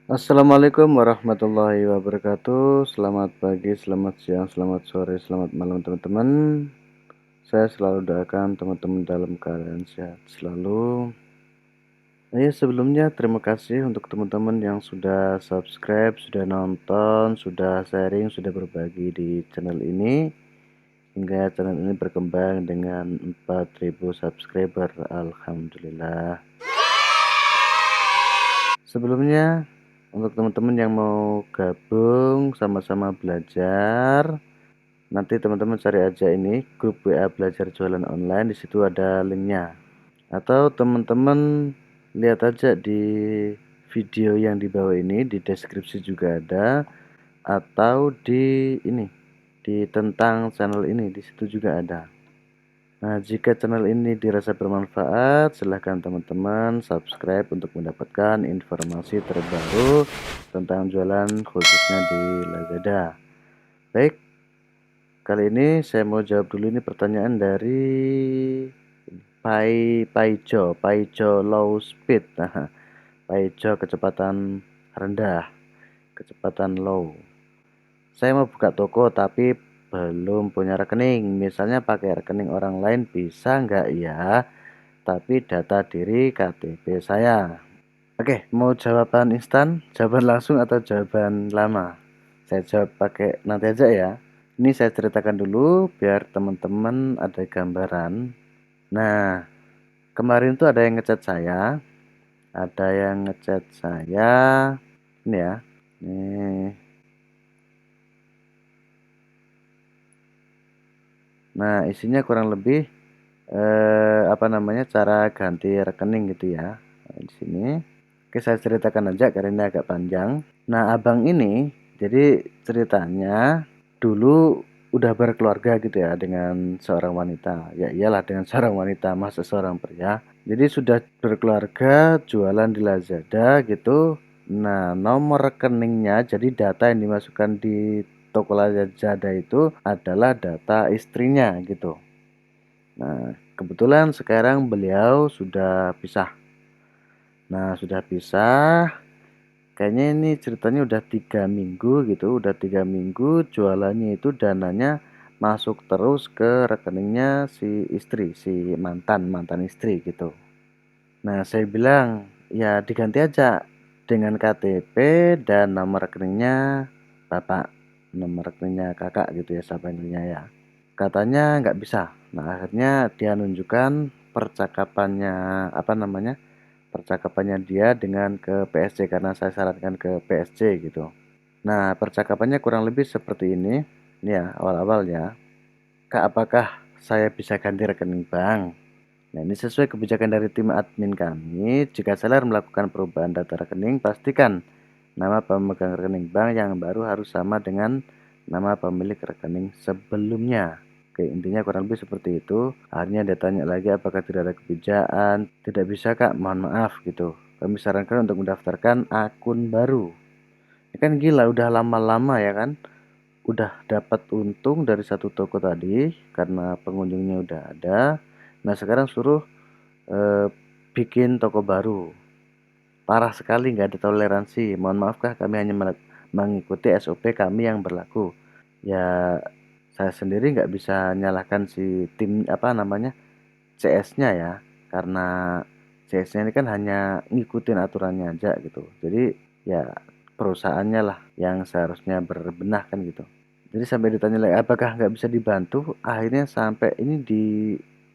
Assalamualaikum warahmatullahi wabarakatuh. Selamat pagi, selamat siang, selamat sore, selamat malam teman-teman. Saya selalu doakan teman-teman dalam keadaan sehat selalu. Sebelumnya terima kasih untuk teman-teman yang sudah subscribe, sudah nonton, sudah sharing, sudah berbagi di channel ini. Hingga channel ini berkembang dengan 4.000 subscriber. Alhamdulillah. Sebelumnya, untuk teman-teman yang mau gabung sama-sama belajar, nanti teman-teman cari aja ini grup WA belajar jualan online, di situ ada linknya. Atau teman-teman lihat aja di video yang di bawah ini, di deskripsi juga ada, atau di ini, di tentang channel ini, di situ juga ada. Nah, jika channel ini dirasa bermanfaat, silahkan teman-teman subscribe untuk mendapatkan informasi terbaru tentang jualan khususnya di Lazada. Baik, kali ini saya mau jawab dulu ini pertanyaan dari Paijo low speed. Nah, Paijo kecepatan rendah, kecepatan low. Saya mau buka toko tapi belum punya rekening. Misalnya pakai rekening orang lain bisa nggak ya? Tapi data diri KTP saya. Oke, mau jawaban instan, jawaban langsung atau jawaban lama? Saya jawab pakai nanti aja ya. Ini saya ceritakan dulu biar teman-teman ada gambaran. Nah, kemarin tuh ada yang ngechat saya, ini ya. Nih. Nah, isinya kurang lebih cara ganti rekening gitu ya. Nah, di sini. Oke, saya ceritakan aja karena ini agak panjang. Nah, abang ini jadi ceritanya dulu udah berkeluarga gitu ya dengan seorang wanita. Ya iyalah dengan seorang wanita, masa seorang pria. Jadi sudah berkeluarga, jualan di Lazada gitu. Nah, nomor rekeningnya jadi data yang dimasukkan di toko Lazada itu adalah data istrinya gitu. Nah, kebetulan sekarang beliau sudah pisah. Nah, sudah pisah. Kayaknya ini ceritanya udah 3 minggu gitu, udah 3 minggu jualannya itu dananya masuk terus ke rekeningnya si istri, si mantan istri gitu. Nah, saya bilang ya diganti aja dengan KTP dan nomor rekeningnya bapak, nomor rekeningnya kakak gitu ya, siapa intinya ya. Katanya nggak bisa. Nah, akhirnya dia nunjukkan percakapannya, percakapannya dia dengan ke PSC karena saya sarankan ke PSC gitu. Nah, percakapannya kurang lebih seperti ini. Ini ya, awal-awal ya. Kak, apakah saya bisa ganti rekening bank? Nah, ini sesuai kebijakan dari tim admin kami. Jika seller melakukan perubahan data rekening, pastikan nama pemegang rekening bank yang baru harus sama dengan nama pemilik rekening sebelumnya. Oke, intinya kurang lebih seperti itu. Akhirnya dia tanya lagi apakah tidak ada kebijakan. Tidak bisa kak, mohon maaf gitu. Kami sarankan untuk mendaftarkan akun baru. Ini kan gila, udah lama-lama ya kan. Udah dapat untung dari satu toko tadi karena pengunjungnya udah ada. Nah sekarang suruh bikin toko baru. Parah sekali, nggak ada toleransi. Mohon maafkah kami hanya mengikuti SOP kami yang berlaku. Ya saya sendiri nggak bisa nyalahkan si tim CS-nya ya, karena CS-nya ini kan hanya ngikutin aturannya aja gitu. Jadi ya perusahaannya lah yang seharusnya berbenah kan gitu. Jadi sampai ditanya lagi apakah nggak bisa dibantu, akhirnya sampai ini di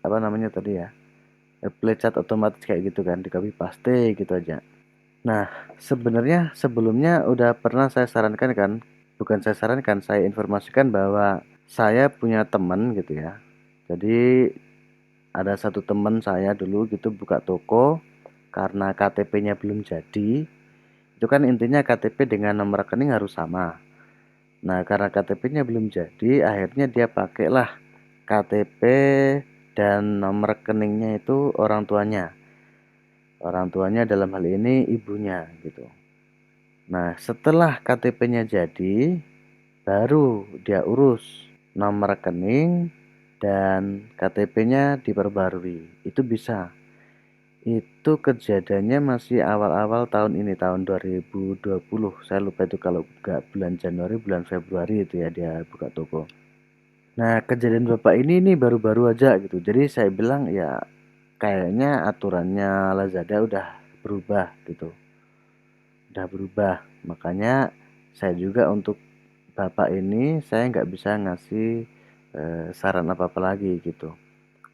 tadi ya, reply chat otomatis kayak gitu kan, di copy paste gitu aja. Nah, sebenarnya sebelumnya udah pernah saya sarankan kan, bukan saya sarankan, saya informasikan bahwa saya punya teman gitu ya. Jadi ada satu teman saya dulu gitu buka toko karena KTP-nya belum jadi. Itu kan intinya KTP dengan nomor rekening harus sama. Nah, karena KTP-nya belum jadi, akhirnya dia pakailah KTP dan nomor rekeningnya itu orang tuanya. Orang tuanya dalam hal ini ibunya gitu. Nah, setelah KTP-nya jadi, baru dia urus nomor rekening dan KTP-nya diperbarui. Itu bisa. Itu kejadiannya masih awal-awal tahun ini, tahun 2020. Saya lupa itu kalau nggak bulan Januari, bulan Februari itu ya dia buka toko. Nah, kejadian Bapak ini baru-baru aja gitu. Jadi saya bilang ya kayaknya aturannya Lazada udah berubah gitu. Udah berubah. Makanya saya juga untuk Bapak ini saya nggak bisa ngasih saran apa-apa lagi gitu.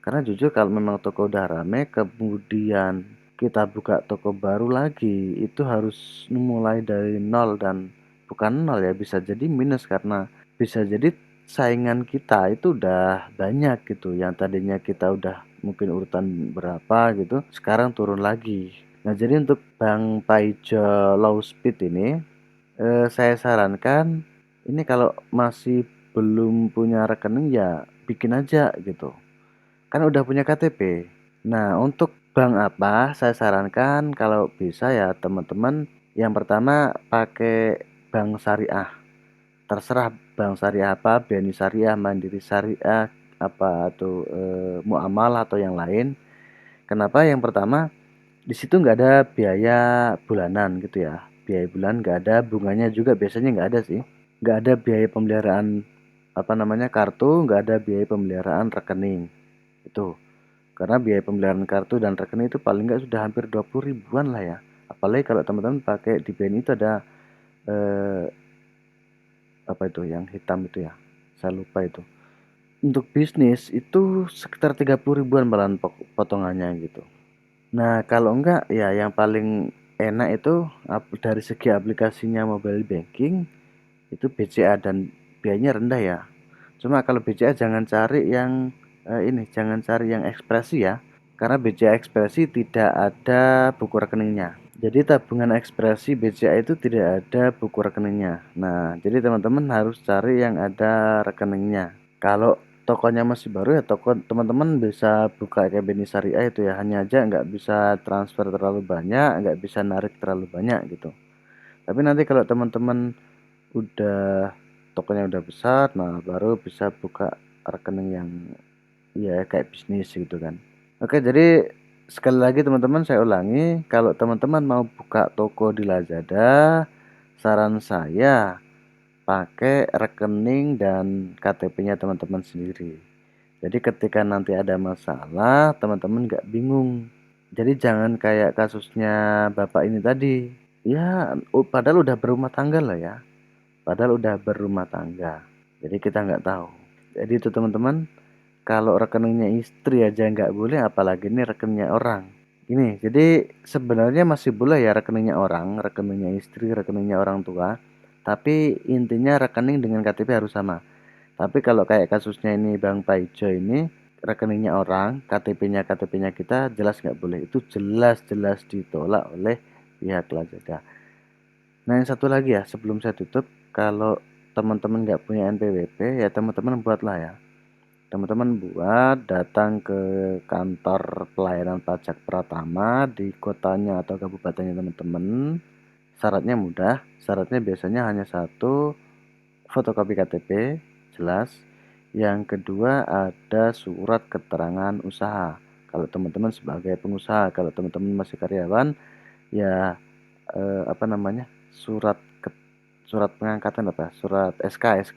Karena jujur kalau memang toko udah rame, kemudian kita buka toko baru lagi, itu harus mulai dari nol dan bukan nol ya, bisa jadi minus karena bisa jadi saingan kita itu udah banyak gitu. Yang tadinya kita udah mungkin urutan berapa gitu, sekarang turun lagi. Nah, jadi untuk Bang Paijo Low Speed ini, saya sarankan ini kalau masih belum punya rekening ya bikin aja gitu. Kan udah punya KTP. Nah, untuk bank apa, saya sarankan kalau bisa ya teman-teman, yang pertama pakai bank syariah. Terserah bank syariah apa, BNI Syariah, Mandiri Syariah, apa tuh Muamalah atau yang lain. Kenapa? Yang pertama, di situ nggak ada biaya bulanan gitu ya. Biaya bulan nggak ada, bunganya juga biasanya nggak ada sih. Nggak ada biaya pemeliharaan apa namanya kartu, nggak ada biaya pemeliharaan rekening. Itu. Karena biaya pembelian kartu dan rekening itu paling nggak sudah hampir 20 ribuan lah ya. Apalagi kalau teman-teman pakai di BNI itu ada eh, apa itu yang hitam itu ya. Saya lupa itu. Untuk bisnis itu sekitar 30 ribuan malahan potongannya gitu. Nah, kalau enggak ya yang paling enak itu dari segi aplikasinya mobile banking itu BCA dan biayanya rendah ya. Cuma kalau BCA jangan cari yang ini, jangan cari yang ekspresi ya. Karena BCA ekspresi tidak ada buku rekeningnya. Jadi tabungan ekspresi BCA itu tidak ada buku rekeningnya. Nah, jadi teman-teman harus cari yang ada rekeningnya. Kalau tokonya masih baru ya toko teman-teman bisa buka kayak BNI Syariah itu ya. Hanya aja nggak bisa transfer terlalu banyak, nggak bisa narik terlalu banyak gitu. Tapi nanti kalau teman-teman udah tokonya udah besar, nah baru bisa buka rekening yang ya kayak bisnis gitu kan. Oke, jadi sekali lagi teman-teman saya ulangi, kalau teman-teman mau buka toko di Lazada, saran saya pakai rekening dan KTP-nya teman-teman sendiri. Jadi ketika nanti ada masalah, teman-teman nggak bingung. Jadi jangan kayak kasusnya Bapak ini tadi. Ya, padahal udah berumah tangga lah ya. Padahal udah berumah tangga. Jadi kita nggak tahu. Jadi itu teman-teman, kalau rekeningnya istri aja nggak boleh, apalagi ini rekeningnya orang. Ini, jadi sebenarnya masih boleh ya rekeningnya orang, rekeningnya istri, rekeningnya orang tua. Tapi intinya rekening dengan KTP harus sama. Tapi kalau kayak kasusnya ini Bang Paijo ini, rekeningnya orang, KTP-nya kita jelas nggak boleh. Itu jelas-jelas ditolak oleh pihak Lazada. Nah, yang satu lagi ya, sebelum saya tutup, kalau teman-teman nggak punya NPWP, ya teman-teman buatlah ya. Teman-teman buat datang ke kantor pelayanan pajak Pratama di kotanya atau kabupatennya teman-teman. Syaratnya mudah, syaratnya biasanya hanya satu, fotokopi KTP, jelas. Yang kedua ada surat keterangan usaha. Kalau teman-teman sebagai pengusaha, kalau teman-teman masih karyawan, ya apa namanya? Surat pengangkatan apa? Surat SK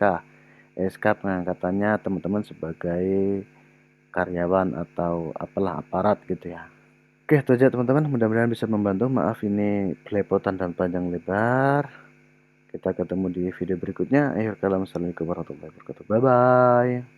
pengangkatannya teman-teman sebagai karyawan atau apalah aparat gitu ya. Oke, itu aja teman-teman. Mudah-mudahan bisa membantu. Maaf ini belepotan dan panjang lebar. Kita ketemu di video berikutnya. Assalamualaikum warahmatullahi wabarakatuh. Bye bye.